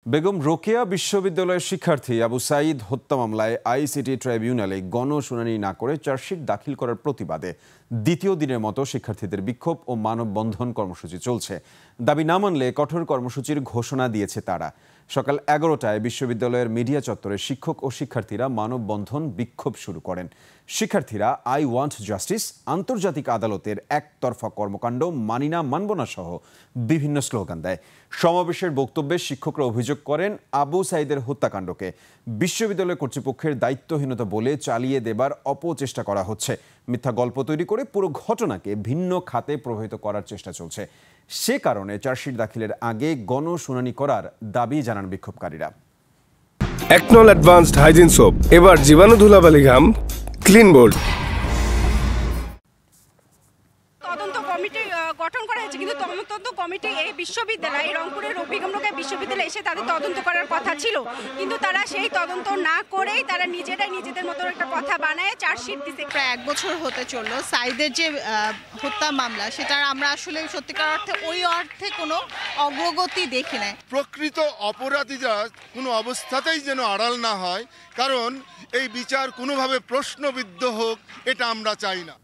বেগম রোকেয়া বিশ্ববিদ্যালয়ের শিক্ষার্থী আবু সাঈদ হত্যা মামলায় আইসিটি ট্রাইব্যুনালে গণশুনানি না করে চার্জশিট দাখিল করার প্রতিবাদে দ্বিতীয় দিনের মতো শিক্ষার্থীদের বিক্ষোভ ও মানববন্ধন কর্মসূচি চলছে। দাবি না মানলে কঠোর কর্মসূচির ঘোষণা দিয়েছে তারা। সকাল 11টায় বিশ্ববিদ্যালয়ের মিডিয়া চত্বরে শিক্ষক ও শিক্ষার্থীরা মানববন্ধন বিক্ষোভ শুরু করেন। শিক্ষার্থীরা আই ওয়ান্ট জাস্টিস, আন্তর্জাতিক আদালতের একতরফা কর্মকাণ্ড মানি না মানব না সহ বিভিন্ন স্লোগান দেয়। সমাবেশের বক্তব্যে শিক্ষকরা অভিযোগ করেন, আবু সাঈদের হত্যাকাণ্ডকে বিশ্ববিদ্যালয় কর্তৃপক্ষের দায়িত্বহীনতা বলে চালিয়ে দেবার অপচেষ্টা করা হচ্ছে। মিথ্যা গল্প তৈরি করে পুরো ঘটনাকে ভিন্ন খাতে প্রভাবিত করার চেষ্টা চলছে। সে কারণে চার্জশিট দাখিলের আগে গণশুনানি করার দাবি জানান বিক্ষোভকারীরা। একনল অ্যাডভান্সড হাইজিন সোপ, এবার জীবাণু ধুলাবালি ঘাম ক্লিন বোল্ড। তদন্ত কমিটি গঠন করা হয়েছে, কিন্তু তদন্ত কমিটি এই বিশ্ববিদ্যালয় রংপুরের অভিগম রোকেয়া বিশ্ববিদ্যালয়ে এসে তাদের তদন্ত করার কথা ছিল, কিন্তু তারা সেই তদন্ত না করেই তারা নিজেরাই নিজেদের মতো একটা কথা বানায় চার্জশিট দিতে। প্রায় 1 বছর হতে চললো সাঈদের যে হত্যা মামলা, সেটার আমরা আসলে সত্যিকার অর্থে ওই অর্থে কোনো অগ্রগতি দেখি নাই। প্রকৃত অপরাধীরা কোনো অবস্থাতেই যেন আড়াল না হয়, কারণ এই বিচার কোনোভাবে প্রশ্নবিদ্ধ হোক, এটা আমরা চাই না।